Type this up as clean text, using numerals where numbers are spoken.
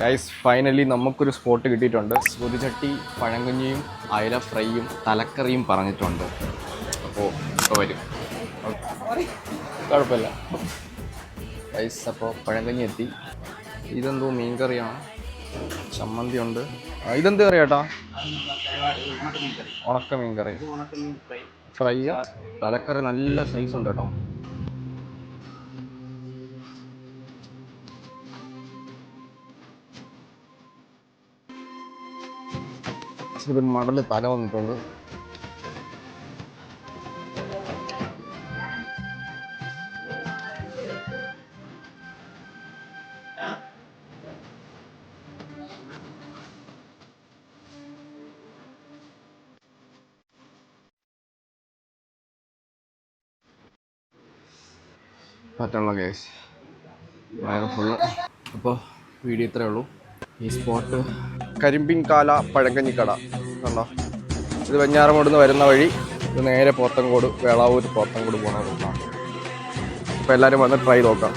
Guys finally നമുക്കൊരു spot കിട്ടിയിട്ടുണ്ട്. സ്മൃതിചട്ടി പഴങ്കഞ്ഞിയും അയല ഫ്രൈയും തലക്കറിയും പറഞ്ഞിട്ടുണ്ട്. അപ്പോൾ ഇപ്പോൾ വരും, കുഴപ്പമില്ല ഗൈസ്. അപ്പോൾ പഴങ്കഞ്ഞി എത്തി. ഇതെന്തോ മീൻ കറിയാണ്, ചമ്മന്തി ഉണ്ട്. ഇതെന്ത് കറി ചേട്ടാ? ഉണക്ക മീൻ കറി ഫ്രൈയും തലക്കറി നല്ല സൈസ് ഉണ്ട് കേട്ടോ. മടല് തല വന്നിട്ടുണ്ട്. പറ്റുള്ള കേസ് വയറ് ഫുള്ള്. അപ്പോൾ വീഡിയോ ഇത്രയേ ഉള്ളൂ. ഈ സ്പോട്ട് കരിമ്പിൻകാല പഴങ്കഞ്ഞിക്കട കണ്ടോ. ഇത് വെഞ്ഞാറമൂട് നിന്ന് വരുന്ന വഴി ഇത് നേരെ പോത്തങ്കോട്, വേളാവൂർ പോത്തങ്കോട് പോകുന്ന റൂട്ടാണ്. അപ്പോൾ എല്ലാവരും വന്ന് ട്രൈ നോക്കാം.